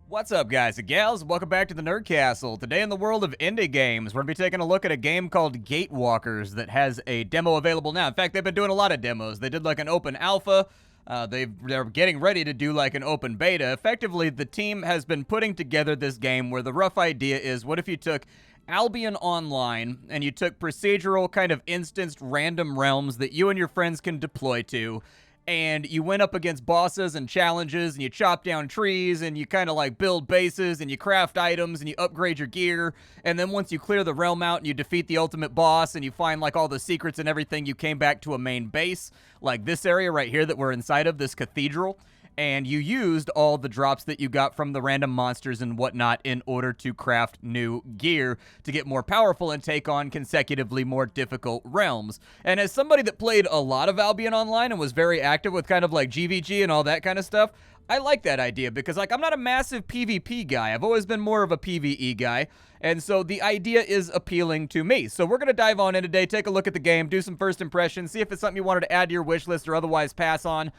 What's up, guys and gals? Welcome back to the Nerd Castle. Today in the world of indie games, we're going to be taking a look at a game called Gatewalkers that has a demo available now. In fact, they've been doing a lot of demos. They did like an open alpha. They're getting ready to do like an open beta. Effectively, the team has been putting together this game where the rough idea is, what if you took Albion Online and you took procedural kind of instanced random realms that you and your friends can deploy to, and you went up against bosses and challenges, and you chop down trees, and you kind of like build bases, and you craft items, and you upgrade your gear, and then once you clear the realm out and you defeat the ultimate boss, and you find like all the secrets and everything, you came back to a main base, like this area right here that we're inside of, this cathedral, and you used all the drops that you got from the random monsters and whatnot in order to craft new gear to get more powerful and take on consecutively more difficult realms. And as somebody that played a lot of Albion Online and was very active with kind of like GVG and all that kind of stuff, I like that idea because, like, I'm not a massive PvP guy. I've always been more of a PvE guy, and so the idea is appealing to me. So we're going to dive on in today, take a look at the game, do some first impressions, see if it's something you wanted to add to your wish list or otherwise pass on.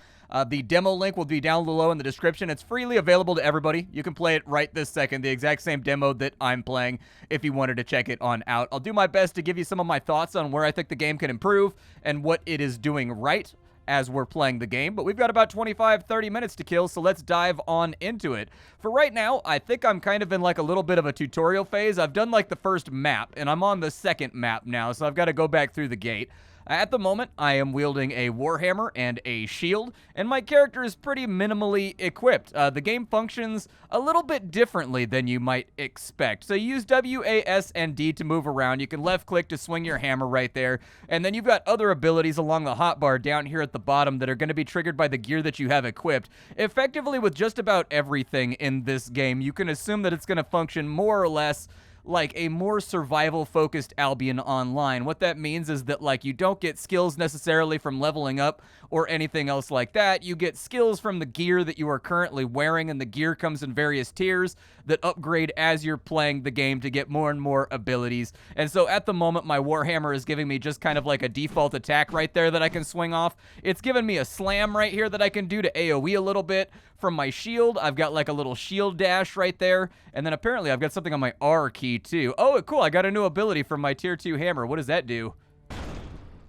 The demo link will be down below in the description. It's freely available to everybody. You can play it right this second, the exact same demo that I'm playing if you wanted to check it on out. I'll do my best to give you some of my thoughts on where I think the game can improve and what it is doing right as we're playing the game, but we've got about 25-30 minutes to kill, so let's dive on into it. For right now, I think I'm kind of in like a little bit of a tutorial phase. I've done like the first map, and I'm on the second map now, so I've got to go back through the gate. At the moment, I am wielding a warhammer and a shield, and my character is pretty minimally equipped. The game functions a little bit differently than you might expect. So you use W, A, S, and D to move around. You can left-click to swing your hammer right there, and then you've got other abilities along the hotbar down here at the bottom that are going to be triggered by the gear that you have equipped. Effectively, with just about everything in this game, you can assume that it's going to function more or less like a more survival-focused Albion Online. What that means is that, like, you don't get skills necessarily from leveling up or anything else like that. You get skills from the gear that you are currently wearing, and the gear comes in various tiers that upgrade as you're playing the game to get more and more abilities. And so at the moment, my Warhammer is giving me just kind of like a default attack right there that I can swing off. It's giving me a slam right here that I can do to AoE a little bit. From my shield, I've got like a little shield dash right there, and then apparently I've got something on my R key too. Oh, cool, I got a new ability from my tier 2 hammer. What does that do?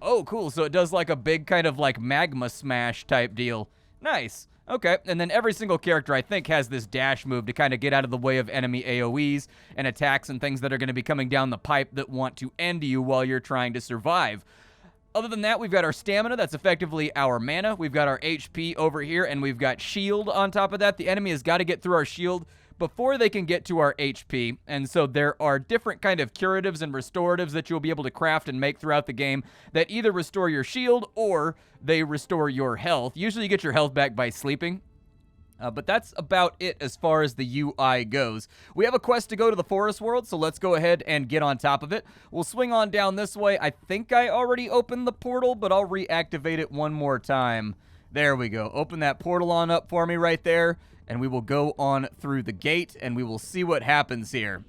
Oh, cool, so it does like a big kind of like magma smash type deal. Nice. Okay, and then every single character, I think, has this dash move to kind of get out of the way of enemy AoEs and attacks and things that are going to be coming down the pipe that want to end you while you're trying to survive. Other than that, we've got our stamina. That's effectively our mana. We've got our HP over here, and we've got shield on top of that. The enemy has got to get through our shield before they can get to our HP, and so there are different kind of curatives and restoratives that you'll be able to craft and make throughout the game that either restore your shield or they restore your health. Usually you get your health back by sleeping. But that's about it as far as the UI goes. We have a quest to go to the forest world, so let's go ahead and get on top of it. We'll swing on down this way. I think I already opened the portal, but I'll reactivate it one more time. There we go. Open that portal on up for me right there, and we will go on through the gate, and we will see what happens here.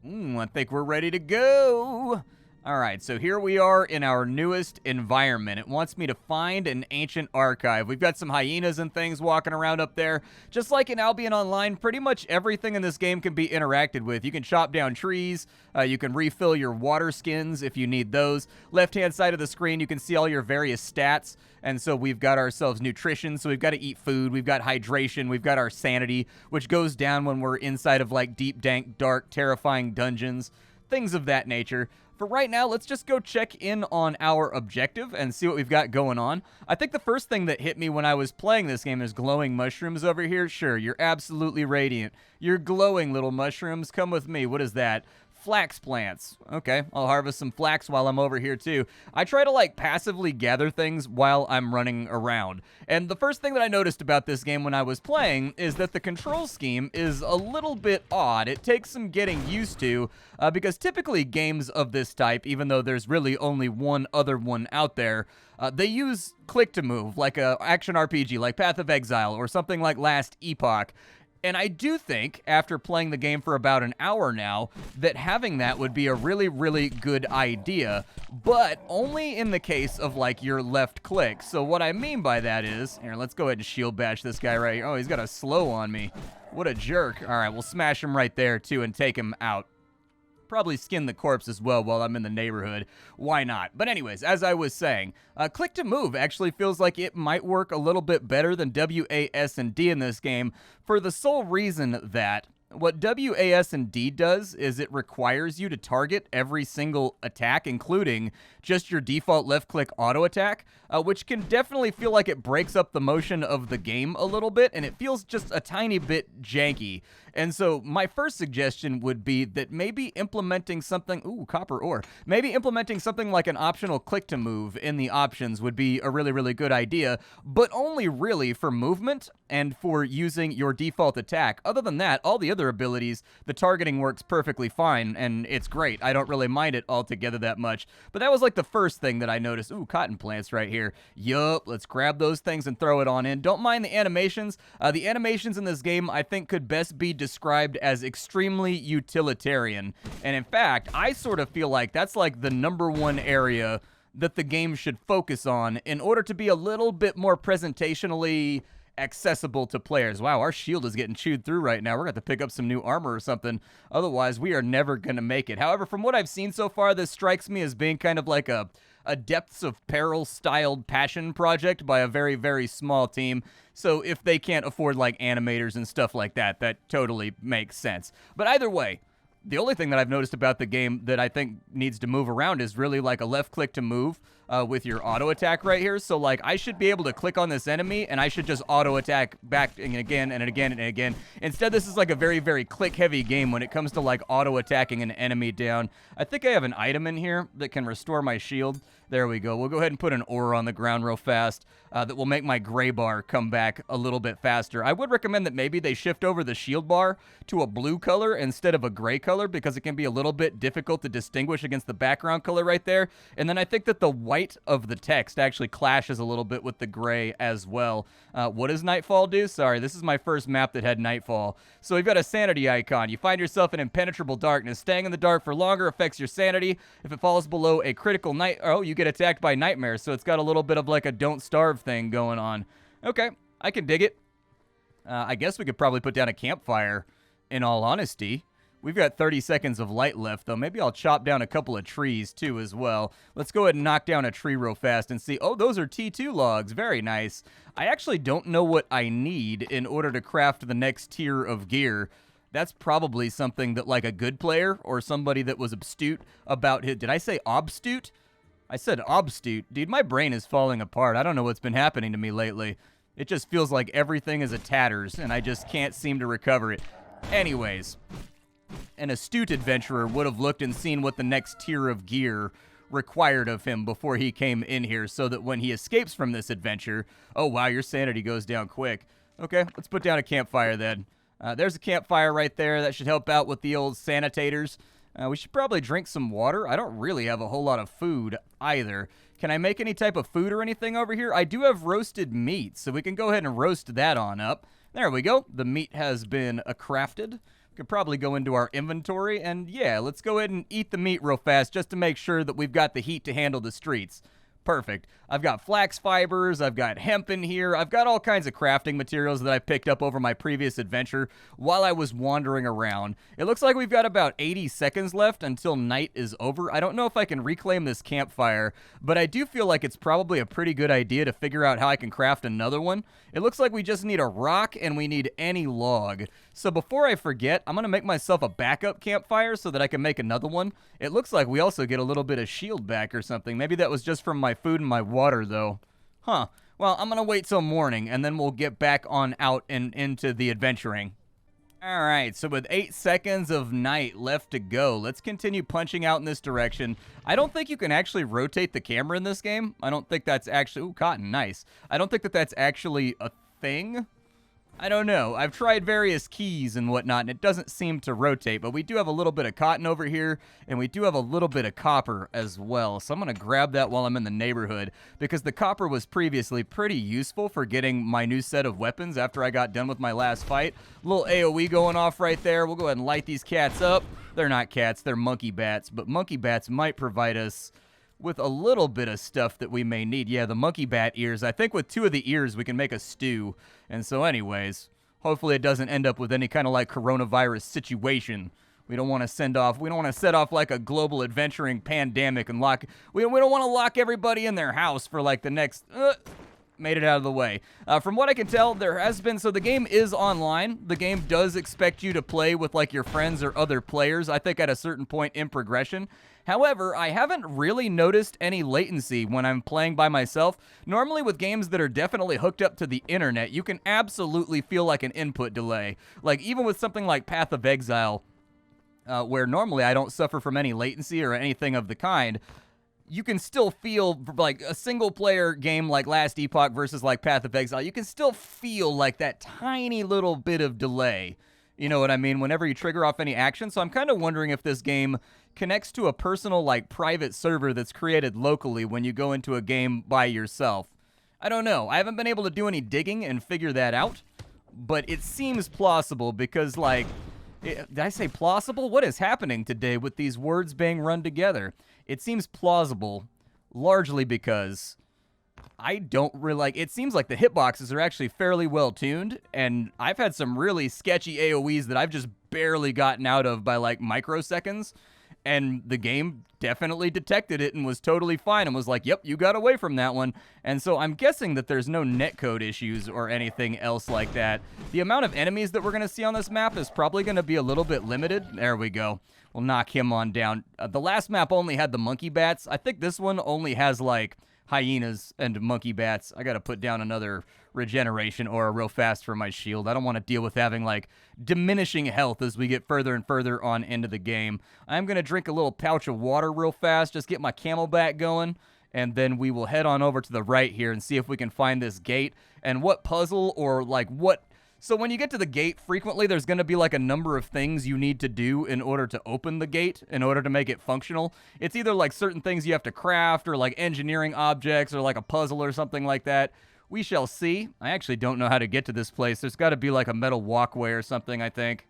I think we're ready to go. Alright, so here we are in our newest environment. It wants me to find an ancient archive. We've got some hyenas and things walking around up there. Just like in Albion Online, pretty much everything in this game can be interacted with. You can chop down trees, you can refill your water skins if you need those. Left-hand side of the screen, you can see all your various stats. And so we've got ourselves nutrition, so we've got to eat food, we've got hydration, we've got our sanity, which goes down when we're inside of like deep, dank, dark, terrifying dungeons. Things of that nature. For right now, let's just go check in on our objective and see what we've got going on. I think the first thing that hit me when I was playing this game is glowing mushrooms over here. Sure, you're absolutely radiant. You're glowing, little mushrooms. Come with me. What is that? Flax plants. Okay, I'll harvest some flax while I'm over here too. I try to like passively gather things while I'm running around. And the first thing that I noticed about this game when I was playing is that the control scheme is a little bit odd. It takes some getting used to because typically games of this type, even though there's really only one other one out there, they use click to move, like a action RPG like Path of Exile or something like Last Epoch. And I do think, after playing the game for about an hour now, that having that would be a really, really good idea, but only in the case of, like, your left click. So what I mean by that is, here, let's go ahead and shield bash this guy right here. Oh, he's got a slow on me. What a jerk. All right, we'll smash him right there, too, and take him out. Probably skin the corpse as well while I'm in the neighborhood. Why not? But anyways, as I was saying, click to move actually feels like it might work a little bit better than W, A, S, and D in this game for the sole reason that what W, A, S, and D does is it requires you to target every single attack, including just your default left-click auto attack, which can definitely feel like it breaks up the motion of the game a little bit, and it feels just a tiny bit janky. And so my first suggestion would be that maybe implementing something, ooh, copper ore, maybe implementing something like an optional click to move in the options would be a really, really good idea, but only really for movement and for using your default attack. Other than that, all the other abilities, the targeting works perfectly fine, and it's great. I don't really mind it altogether that much. But that was like the first thing that I noticed. Ooh, cotton plants right here. Yup, let's grab those things and throw it on in. Don't mind the animations. The animations in this game, I think, could best be described as extremely utilitarian. And in fact, I sort of feel like that's like the #1 area that the game should focus on in order to be a little bit more presentationally accessible to players. Wow, our shield is getting chewed through right now. We're going to have to pick up some new armor or something. Otherwise, we are never going to make it. However, from what I've seen so far, this strikes me as being kind of like a Depths of Peril styled passion project by a very, very small team. So if they can't afford like animators and stuff like that, that totally makes sense. But either way, the only thing that I've noticed about the game that I think needs to move around is really like a left click to move with your auto attack right here. So like I should be able to click on this enemy and I should just auto attack back and again and again and again. Instead, this is like a very, very click heavy game when it comes to like auto attacking an enemy down. I think I have an item in here that can restore my shield. There we go. We'll go ahead and put an ore on the ground real fast that will make my gray bar come back a little bit faster. I would recommend that maybe they shift over the shield bar to a blue color instead of a gray color because it can be a little bit difficult to distinguish against the background color right there. And then I think that the white of the text actually clashes a little bit with the gray as well. What does Nightfall do? Sorry, this is my first map that had Nightfall. So we've got a sanity icon. You find yourself in impenetrable darkness. Staying in the dark for longer affects your sanity. If it falls below a critical you get attacked by nightmares, so it's got a little bit of like a don't starve thing going on. Okay, I can dig it. I guess we could probably put down a campfire, in all honesty. We've got 30 seconds of light left, though. Maybe I'll chop down a couple of trees, too, as well. Let's go ahead and knock down a tree real fast and see. Oh, those are T2 logs. Very nice. I actually don't know what I need in order to craft the next tier of gear. That's probably something that, like, a good player or somebody that was obtuse about his... Did I say obtuse? I said obtuse. Dude, my brain is falling apart. I don't know what's been happening to me lately. It just feels like everything is a tatters, and I just can't seem to recover it. Anyways... An astute adventurer would have looked and seen what the next tier of gear required of him before he came in here so that when he escapes from this adventure... Oh, wow, your sanity goes down quick. Okay, let's put down a campfire then. There's a campfire right there. That should help out with the old sanitators. We should probably drink some water. I don't really have a whole lot of food either. Can I make any type of food or anything over here? I do have roasted meat, so we can go ahead and roast that on up. There we go. The meat has been crafted. Could probably go into our inventory, and yeah, let's go ahead and eat the meat real fast just to make sure that we've got the heat to handle the streets. Perfect. I've got flax fibers, I've got hemp in here, I've got all kinds of crafting materials that I picked up over my previous adventure while I was wandering around. It looks like we've got about 80 seconds left until night is over. I don't know if I can reclaim this campfire, but I do feel like it's probably a pretty good idea to figure out how I can craft another one. It looks like we just need a rock and we need any log. So before I forget, I'm going to make myself a backup campfire so that I can make another one. It looks like we also get a little bit of shield back or something. Maybe that was just from my food and my water, though. Huh. Well, I'm going to wait till morning, and then we'll get back on out and into the adventuring. All right, so with 8 seconds of night left to go, let's continue punching out in this direction. I don't think you can actually rotate the camera in this game. I don't think that's actually... Ooh, cotton, nice. I don't think that that's actually a thing. I don't know. I've tried various keys and whatnot, and it doesn't seem to rotate, but we do have a little bit of cotton over here, and we do have a little bit of copper as well. So I'm going to grab that while I'm in the neighborhood, because the copper was previously pretty useful for getting my new set of weapons after I got done with my last fight. A little AoE going off right there. We'll go ahead and light these cats up. They're not cats, they're monkey bats, but monkey bats might provide us with a little bit of stuff that we may need. Yeah, the monkey bat ears. I think with 2 of the ears, we can make a stew. And so anyways, hopefully it doesn't end up with any kind of like coronavirus situation. We don't want to set off like a global adventuring pandemic and we don't want to lock everybody in their house for like the next, made it out of the way. From what I can tell, so the game is online. The game does expect you to play with like your friends or other players, I think at a certain point in progression. However, I haven't really noticed any latency when I'm playing by myself. Normally with games that are definitely hooked up to the internet, you can absolutely feel like an input delay. Like even with something like Path of Exile, where normally I don't suffer from any latency or anything of the kind, you can still feel like a single player game like Last Epoch versus like Path of Exile, you can still feel like that tiny little bit of delay. You know what I mean? Whenever you trigger off any action. So I'm kind of wondering if this game connects to a personal like private server that's created locally when you go into a game by yourself. I don't know. I haven't been able to do any digging and figure that out, but it seems plausible because like, did I say plausible? What is happening today with these words being run together? It seems plausible largely because I don't really it seems like the hitboxes are actually fairly well tuned, and I've had some really sketchy AoEs that I've just barely gotten out of by like microseconds, and the game definitely detected it and was totally fine and was like, yep, you got away from that one. And so I'm guessing that there's no netcode issues or anything else like that. The amount of enemies that we're going to see on this map is probably going to be a little bit limited. There we go. We'll knock him on down. The last map only had the monkey bats. I think this one only has like hyenas and monkey bats. I gotta put down another regeneration aura real fast for my shield. I don't want to deal with having like diminishing health as we get further and further on into the game. I'm gonna drink a little pouch of water real fast, just get my camelback going, and then we will head on over to the right here and see if we can find this gate and what puzzle or like what. So when you get to the gate, frequently there's going to be like a number of things you need to do in order to open the gate, in order to make it functional. It's either like certain things you have to craft or like engineering objects or like a puzzle or something like that. We shall see. I actually don't know how to get to this place. There's got to be like a metal walkway or something, I think.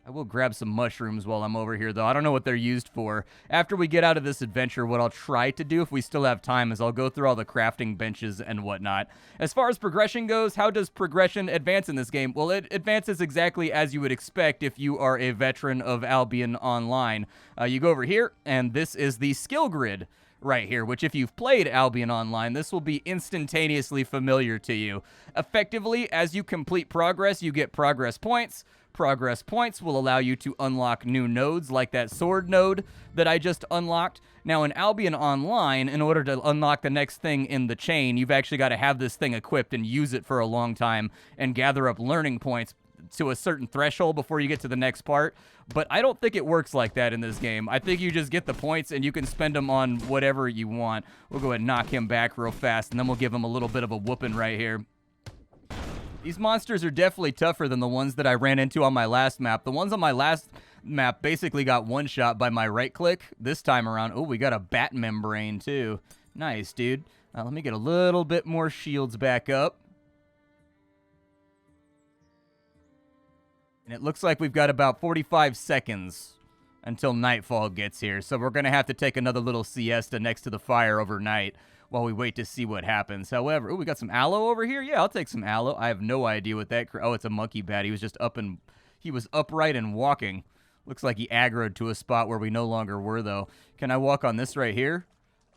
I will grab some mushrooms while I'm over here, though. I don't know what they're used for. After we get out of this adventure, what I'll try to do, if we still have time, is I'll go through all the crafting benches and whatnot. As far as progression goes, how does progression advance in this game? Well, it advances exactly as you would expect if you are a veteran of Albion Online. You go over here, and this is the skill grid right here, which if you've played Albion Online, this will be instantaneously familiar to you. Effectively, as you complete progress, you get progress points. Progress points will allow you to unlock new nodes like that sword node that I just unlocked. Now in Albion Online, in order to unlock the next thing in the chain, you've actually got to have this thing equipped and use it for a long time and gather up learning points to a certain threshold before you get to the next part. But I don't think it works like that in this game. I think you just get the points and you can spend them on whatever you want. We'll go ahead and knock him back real fast, and then we'll give him a little bit of a whooping right here. These monsters are definitely tougher than the ones that I ran into on my last map. The ones on my last map basically got one-shot by my right-click. This time around, oh, we got a bat membrane, too. Nice, dude. Let me get a little bit more shields back up. And it looks like we've got about 45 seconds until nightfall gets here. So we're going to have to take another little siesta next to the fire overnight while we wait to see what happens. However, oh, we got some aloe over here. Yeah, I'll take some aloe. I have no idea what that. Oh, it's a monkey bat. He was just he was upright and walking. Looks like he aggroed to a spot where we no longer were, though. Can I walk on this right here?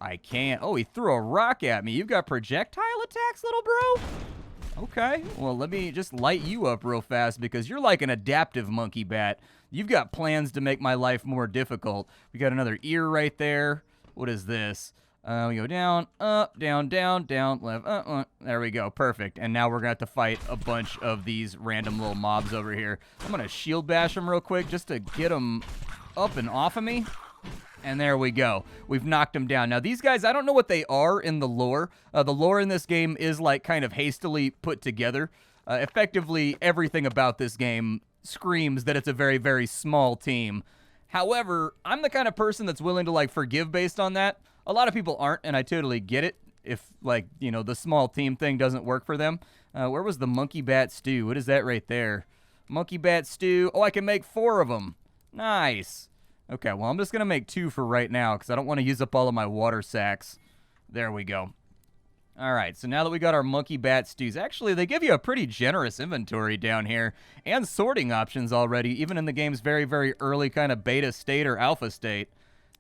I can't. Oh, he threw a rock at me. You've got projectile attacks, little bro? Okay, well, let me just light you up real fast because you're like an adaptive monkey bat. You've got plans to make my life more difficult. We got another ear right there. What is this? We go down, up, down, down, down, left, there we go, perfect. And now we're going to have to fight a bunch of these random little mobs over here. I'm going to shield bash them real quick just to get them up and off of me. And there we go. We've knocked them down. Now, these guys, I don't know what they are in the lore. The lore in this game is, like, kind of hastily put together. Effectively, everything about this game screams that it's a very, very small team. However, I'm the kind of person that's willing to, like, forgive based on that. A lot of people aren't, and I totally get it if, like, you know, the small team thing doesn't work for them. Where was the monkey bat stew? What is that right there? Monkey bat stew. Oh, I can make 4 of them. Nice. Okay, well, I'm just going to make 2 for right now because I don't want to use up all of my water sacks. There we go. All right, so now that we got our monkey bat stews, actually, they give you a pretty generous inventory down here and sorting options already, even in the game's very, very early kind of beta state or alpha state.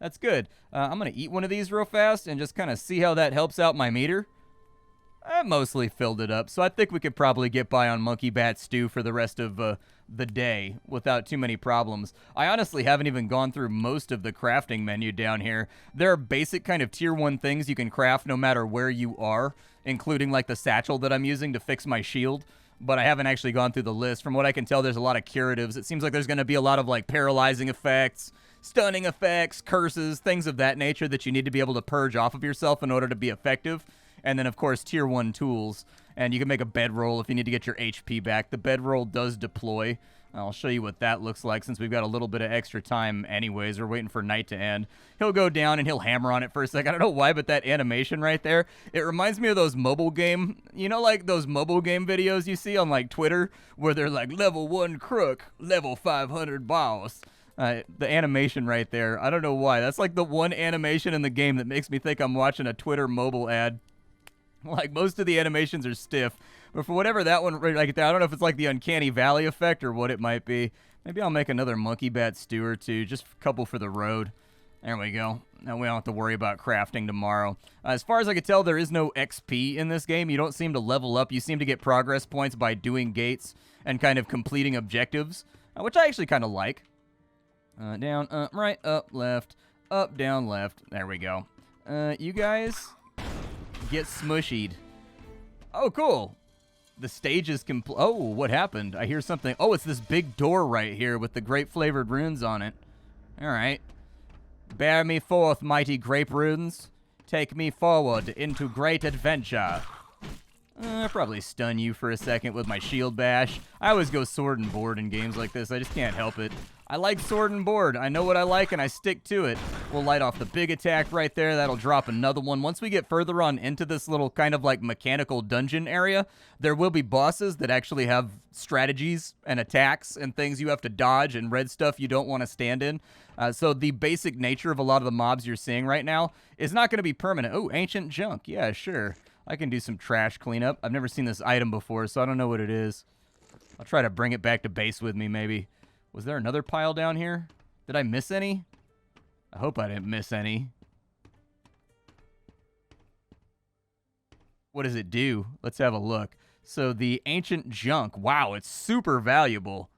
That's good. I'm going to eat one of these real fast and just kind of see how that helps out my meter. I mostly filled it up, so I think we could probably get by on monkey bat stew for the rest of the day without too many problems. I honestly haven't even gone through most of the crafting menu down here. There are basic kind of tier 1 things you can craft no matter where you are, including like the satchel that I'm using to fix my shield, but I haven't actually gone through the list. From what I can tell, there's a lot of curatives. It seems like there's going to be a lot of like paralyzing effects, stunning effects, curses, things of that nature that you need to be able to purge off of yourself in order to be effective. And then, of course, tier 1 tools. And you can make a bedroll if you need to get your HP back. The bedroll does deploy. I'll show you what that looks like since we've got a little bit of extra time anyways. We're waiting for night to end. He'll go down and he'll hammer on it for a second. I don't know why, but that animation right there, it reminds me of those mobile game, you know, like those mobile game videos you see on, like, Twitter where they're like, level 1 crook, level 500 boss. The animation right there, I don't know why. That's like the one animation in the game that makes me think I'm watching a Twitter mobile ad. Like, most of the animations are stiff. But for whatever that one, like, I don't know if it's like the Uncanny Valley effect or what it might be. Maybe I'll make another monkey bat stew or 2, just a couple for the road. There we go. Now we don't have to worry about crafting tomorrow. As far as I can tell, there is no XP in this game. You don't seem to level up. You seem to get progress points by doing gates and kind of completing objectives, which I actually kind of like. Down, up, right, up, left, up, down, left. There we go. You guys get smushied. Oh, cool. The stage is complete. Oh, what happened? I hear something. Oh, it's this big door right here with the grape-flavored runes on it. All right. Bear me forth, mighty grape runes. Take me forward into great adventure. I'll probably stun you for a second with my shield bash. I always go sword and board in games like this. I just can't help it. I like sword and board. I know what I like, and I stick to it. We'll light off the big attack right there. That'll drop another one. Once we get further on into this little kind of like mechanical dungeon area, there will be bosses that actually have strategies and attacks and things you have to dodge and red stuff you don't want to stand in. So the basic nature of a lot of the mobs you're seeing right now is not going to be permanent. Oh, ancient junk. Yeah, sure. I can do some trash cleanup. I've never seen this item before, so I don't know what it is. I'll try to bring it back to base with me, maybe. Was there another pile down here? Did I miss any? I hope I didn't miss any. What does it do? Let's have a look. So the ancient junk. Wow, it's super valuable.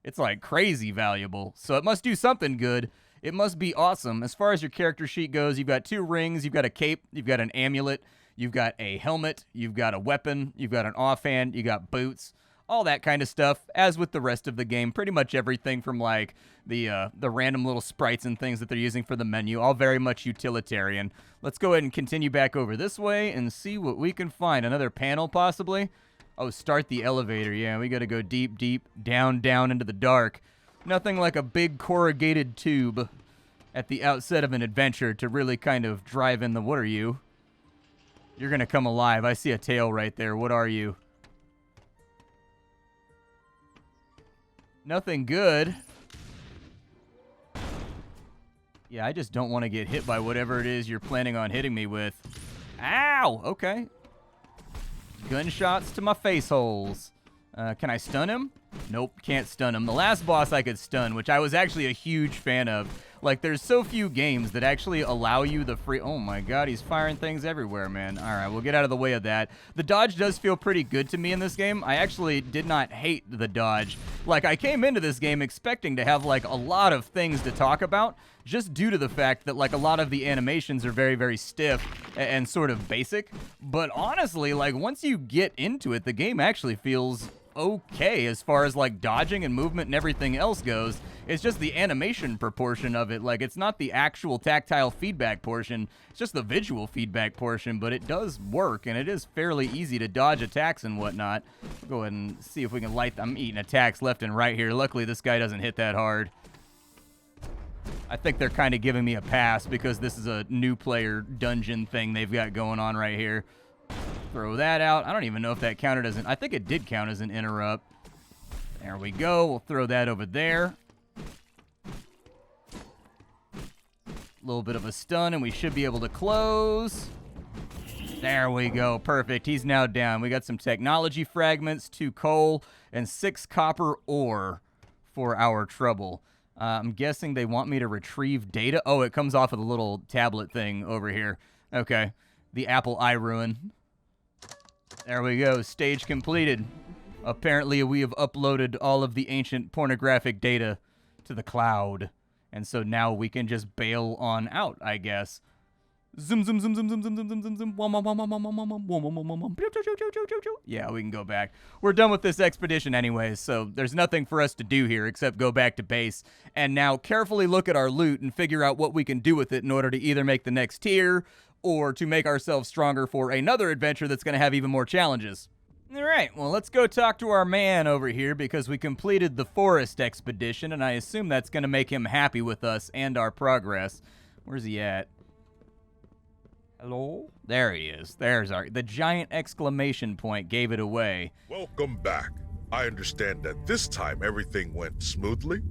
It's like crazy valuable. So it must do something good. It must be awesome. As far as your character sheet goes, you've got 2 rings, you've got a cape, you've got an amulet, you've got a helmet, you've got a weapon, you've got an offhand, you got boots. All that kind of stuff, as with the rest of the game. Pretty much everything from, like, the random little sprites and things that they're using for the menu. All very much utilitarian. Let's go ahead and continue back over this way and see what we can find. Another panel, possibly? Oh, start the elevator. Yeah, we gotta go deep, deep, down, down into the dark. Nothing like a big corrugated tube at the outset of an adventure to really kind of drive in the... What are you? You're gonna come alive. I see a tail right there. What are you? Nothing good. Yeah, I just don't want to get hit by whatever it is you're planning on hitting me with. Ow! Okay. Gunshots to my face holes. Can I stun him? Nope, can't stun him. The last boss I could stun, which I was actually a huge fan of. Like, there's so few games that actually allow you the free... Oh my god, he's firing things everywhere, man. Alright, we'll get out of the way of that. The dodge does feel pretty good to me in this game. I actually did not hate the dodge. Like, I came into this game expecting to have, like, a lot of things to talk about, just due to the fact that, like, a lot of the animations are very, very stiff and sort of basic. But honestly, like, once you get into it, the game actually feels okay as far as like dodging and movement and everything else goes. It's just the animation proportion of it. Like, it's not the actual tactile feedback portion. It's just the visual feedback portion, but it does work, and it is fairly easy to dodge attacks and whatnot. We'll go ahead and see if we can light them. I'm eating attacks left and right here. Luckily, this guy doesn't hit that hard. I think they're kind of giving me a pass because this is a new player dungeon thing they've got going on right here. Throw that out. I don't even know if that counted as an... I think it did count as an interrupt. There we go. We'll throw that over there. A little bit of a stun, and we should be able to close. There we go. Perfect. He's now down. We got some technology fragments, 2 coal, and 6 copper ore for our trouble. I'm guessing they want me to retrieve data. Oh, it comes off of the little tablet thing over here. Okay. The Apple eye ruin. There we go. Stage completed. Apparently, we have uploaded all of the ancient pornographic data to the cloud. And so now we can just bail on out, I guess. Zoom, zoom, zoom, zoom, zoom, zoom, zoom, zoom, zoom, zoom. Yeah, we can go back. We're done with this expedition anyways, so there's nothing for us to do here except go back to base. And now carefully look at our loot and figure out what we can do with it in order to either make the next tier or to make ourselves stronger for another adventure that's going to have even more challenges. All right, well, let's go talk to our man over here because we completed the forest expedition, and I assume that's going to make him happy with us and our progress. Where's he at? Hello? There he is. There's the giant exclamation point gave it away. Welcome back. I understand that this time everything went smoothly.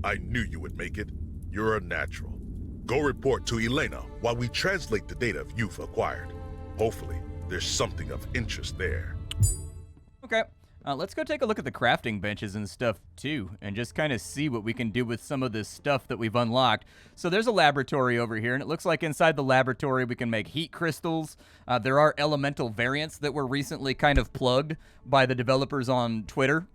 I knew you would make it. You're a natural. Go report to Elena while we translate the data you've acquired. Hopefully, there's something of interest there. Okay. Let's go take a look at the crafting benches and stuff, too, and just kind of see what we can do with some of this stuff that we've unlocked. So there's a laboratory over here, and it looks like inside the laboratory we can make heat crystals. There are elemental variants that were recently kind of plugged by the developers on Twitter,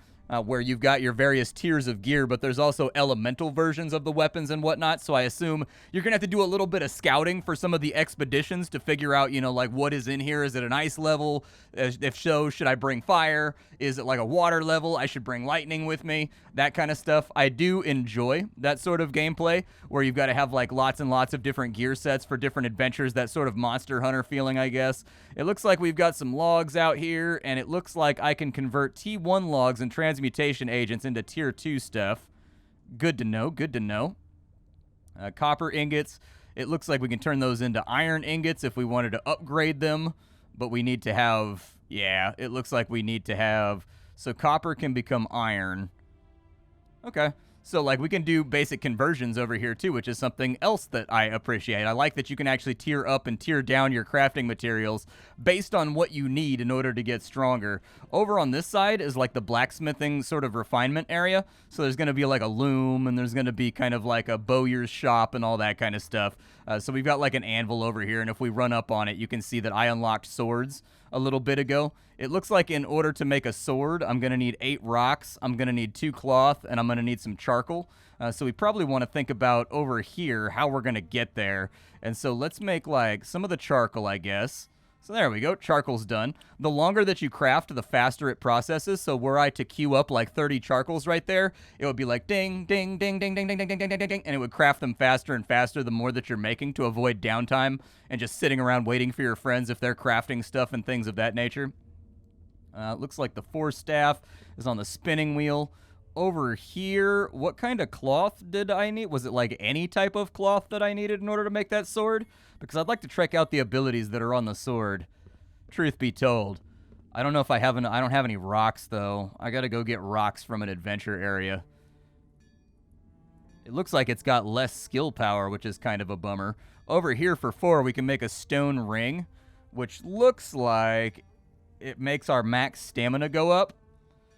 where you've got your various tiers of gear, but there's also elemental versions of the weapons and whatnot, so I assume you're going to have to do a little bit of scouting for some of the expeditions to figure out, you know, like what is in here. Is it an ice level? If so, should I bring fire? Is it like a water level? I should bring lightning with me. That kind of stuff. I do enjoy that sort of gameplay where you've got to have like lots and lots of different gear sets for different adventures, that sort of Monster Hunter feeling, I guess. It looks like we've got some logs out here, and it looks like I can convert T1 logs and transmutation agents into Tier 2 stuff. Good to know, good to know. Copper ingots. It looks like we can turn those into iron ingots if we wanted to upgrade them, but we need to have... Yeah, it looks like we need to have... So copper can become iron. Okay. So, like, we can do basic conversions over here, too, which is something else that I appreciate. I like that you can actually tier up and tier down your crafting materials based on what you need in order to get stronger. Over on this side is, like, the blacksmithing sort of refinement area. So there's going to be, like, a loom, and there's going to be kind of like a bowyer's shop and all that kind of stuff. So we've got, like, an anvil over here, and if we run up on it, you can see that I unlocked swords a little bit ago. It looks like in order to make a sword, I'm going to need 8 rocks, I'm going to need 2 cloth, and I'm going to need some charcoal. So we probably want to think about over here how we're going to get there. And so let's make like some of the charcoal, I guess. So there we go. Charcoal's done. The longer that you craft, the faster it processes. So were I to queue up like 30 charcoals right there, it would be like ding, ding, ding, ding, ding, ding, ding, ding, ding, ding, ding, and it would craft them faster and faster the more that you're making to avoid downtime and just sitting around waiting for your friends if they're crafting stuff and things of that nature. Looks like the force staff is on the spinning wheel. Over here, what kind of cloth did I need? Was it like any type of cloth that I needed in order to make that sword? Because I'd like to check out the abilities that are on the sword. Truth be told, I don't know if I have I don't have any rocks though. I gotta go get rocks from an adventure area. It looks like it's got less skill power, which is kind of a bummer. Over here for 4, we can make a stone ring, which looks like it makes our max stamina go up.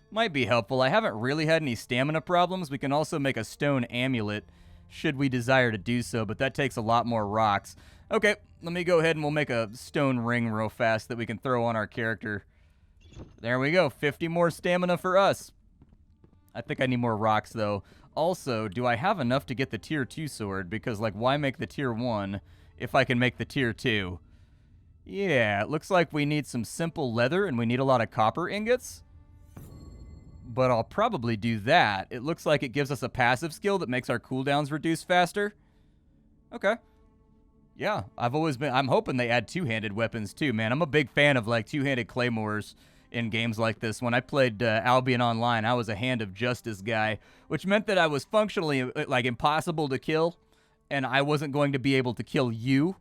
Might be helpful. I haven't really had any stamina problems. We can also make a stone amulet should we desire to do so, but that takes a lot more rocks. Okay, let me go ahead and we'll make a stone ring real fast that we can throw on our character. There we go. 50 more stamina for us. I think I need more rocks, though. Also, do I have enough to get the tier 2 sword? Because, like, why make the tier 1 if I can make the tier 2? Yeah, it looks like we need some simple leather and we need a lot of copper ingots. but I'll probably do that. It looks like it gives us a passive skill that makes our cooldowns reduce faster. Okay. Yeah, I'm hoping they add two-handed weapons too, man. I'm a big fan of like two-handed claymores in games like this. When I played Albion Online, I was a Hand of Justice guy, which meant that I was functionally like impossible to kill, and I wasn't going to be able to kill you.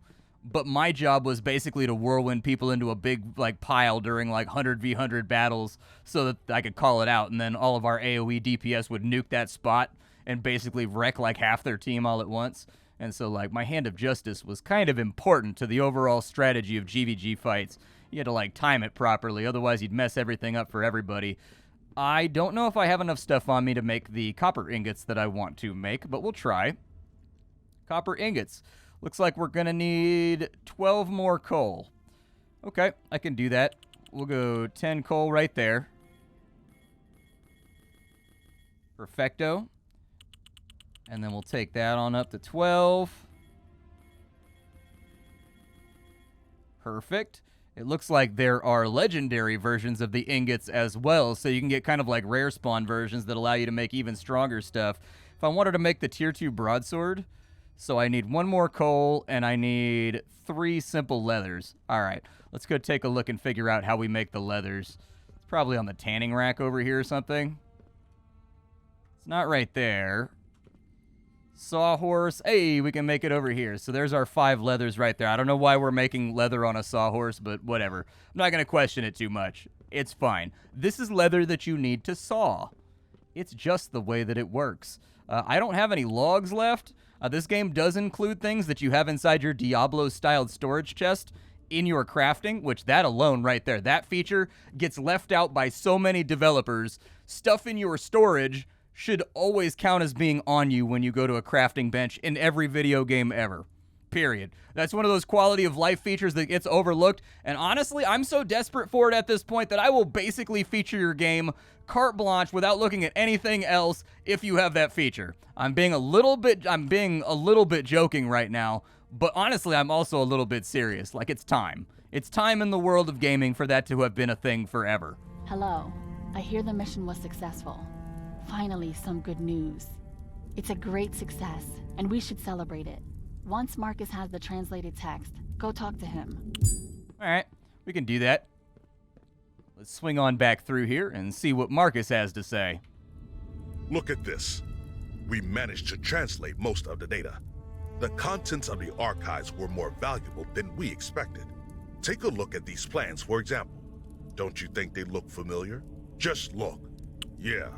But my job was basically to whirlwind people into a big like pile during like 100v100 battles so that I could call it out, and then all of our AoE DPS would nuke that spot and basically wreck like half their team all at once. And so, like, my Hand of Justice was kind of important to the overall strategy of GVG fights. You had to, like, time it properly, otherwise you'd mess everything up for everybody. I don't know if I have enough stuff on me to make the copper ingots that I want to make, but we'll try. Copper ingots. Looks like we're going to need 12 more coal. Okay, I can do that. We'll go 10 coal right there. Perfecto. And then we'll take that on up to 12. Perfect. It looks like there are legendary versions of the ingots as well, so you can get kind of like rare spawn versions that allow you to make even stronger stuff. If I wanted to make the tier 2 broadsword, so I need 1 more coal and I need 3 simple leathers. All right, let's go take a look and figure out how we make the leathers. It's probably on the tanning rack over here or something. It's not right there. Sawhorse. Hey, we can make it over here. So there's our 5 leathers right there. I don't know why we're making leather on a sawhorse, but whatever. I'm not going to question it too much. It's fine. This is leather that you need to saw. It's just the way that it works. I don't have any logs left. This game does include things that you have inside your Diablo-styled storage chest in your crafting, which that alone right there, that feature gets left out by so many developers. Stuff in your storage should always count as being on you when you go to a crafting bench in every video game ever. Period. That's one of those quality of life features that gets overlooked, and honestly, I'm so desperate for it at this point that I will basically feature your game carte blanche without looking at anything else if you have that feature. I'm being a little bit joking right now, but honestly, I'm also a little bit serious. Like, it's time. It's time in the world of gaming for that to have been a thing forever. Hello. I hear the mission was successful. Finally, some good news. It's a great success, and we should celebrate it. Once Marcus has the translated text, go talk to him. All right, we can do that. Let's swing on back through here and see what Marcus has to say. Look at this. We managed to translate most of the data. The contents of the archives were more valuable than we expected. Take a look at these plans, for example. Don't you think they look familiar? Just look. Yeah.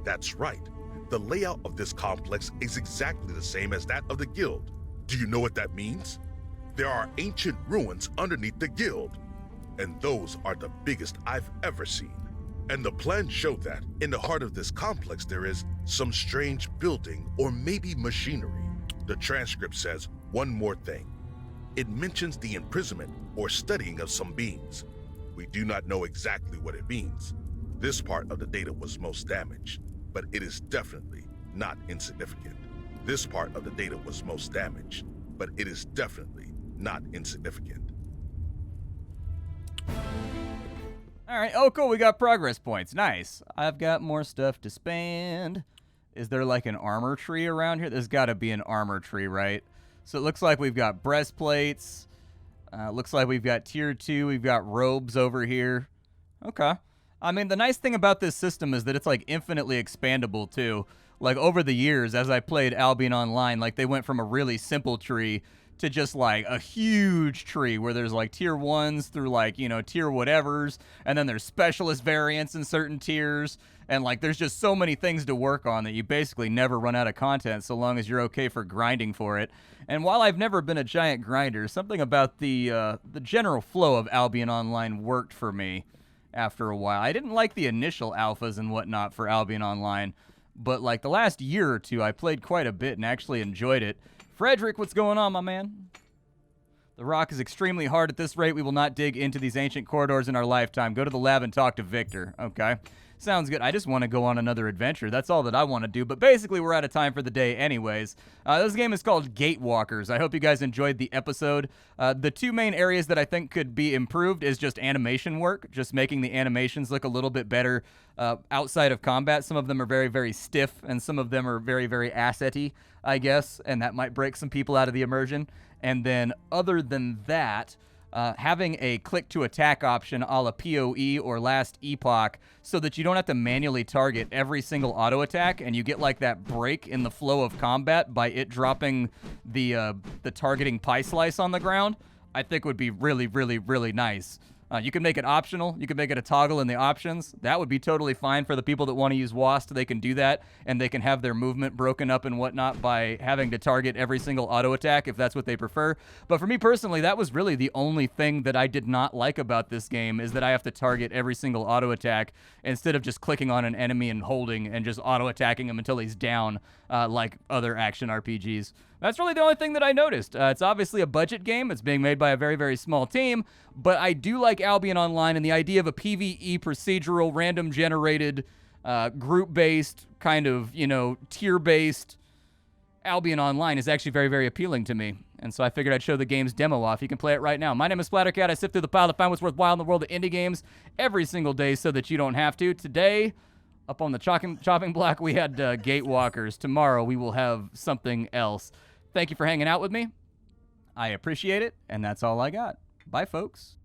That's right. The layout of this complex is exactly the same as that of the guild. Do you know what that means? There are ancient ruins underneath the guild, and those are the biggest I've ever seen. And the plans show that in the heart of this complex there is some strange building or maybe machinery. The transcript says one more thing. It mentions the imprisonment or studying of some beings. We do not know exactly what it means. This part of the data was most damaged, but it is definitely not insignificant. This part of the data was most damaged, but it is definitely not insignificant. All right. Oh, cool. We got progress points. Nice. I've got more stuff to spend. Is there like an armor tree around here? There's got to be an armor tree, right? So it looks like we've got breastplates. Looks like we've got tier 2. We've got robes over here. Okay. I mean, the nice thing about this system is that it's like infinitely expandable too. Like over the years, as I played Albion Online, like they went from a really simple tree to just like a huge tree where there's like tier 1s through like, you know, tier whatevers. And then there's specialist variants in certain tiers. And like there's just so many things to work on that you basically never run out of content so long as you're okay for grinding for it. And while I've never been a giant grinder, something about the general flow of Albion Online worked for me after a while. I didn't like the initial alphas and whatnot for Albion Online, but like the last year or two, I played quite a bit and actually enjoyed it. Frederick, what's going on, my man? The rock is extremely hard at this rate. We will not dig into these ancient corridors in our lifetime. Go to the lab and talk to Victor. Okay. Sounds good. I just want to go on another adventure. That's all that I want to do. But basically, we're out of time for the day anyways. This game is called Gatewalkers. I hope you guys enjoyed the episode. The two main areas that I think could be improved is just animation work, just making the animations look a little bit better outside of combat. Some of them are very, very stiff, and some of them are very, very asset-y, I guess, and that might break some people out of the immersion. And then other than that, having a click to attack option a la PoE or Last Epoch so that you don't have to manually target every single auto attack and you get like that break in the flow of combat by it dropping the targeting pie slice on the ground, I think would be really, really, really nice. You can make it optional. You can make it a toggle in the options. That would be totally fine for the people that want to use WASD. They can do that, and they can have their movement broken up and whatnot by having to target every single auto attack if that's what they prefer. But for me personally, that was really the only thing that I did not like about this game, is that I have to target every single auto attack instead of just clicking on an enemy and holding and just auto attacking him until he's down, like other action RPGs. That's really the only thing that I noticed. It's obviously a budget game. It's being made by a very, very small team, but I do like Albion Online, and the idea of a PvE procedural, random generated, group-based, kind of, tier-based Albion Online is actually very, very appealing to me. And so I figured I'd show the game's demo off. You can play it right now. My name is Splattercat. I sift through the pile to find what's worthwhile in the world of indie games every single day so that you don't have to. Today, up on the chopping block, we had Gatewalkers. Tomorrow, we will have something else. Thank you for hanging out with me. I appreciate it, and that's all I got. Bye, folks.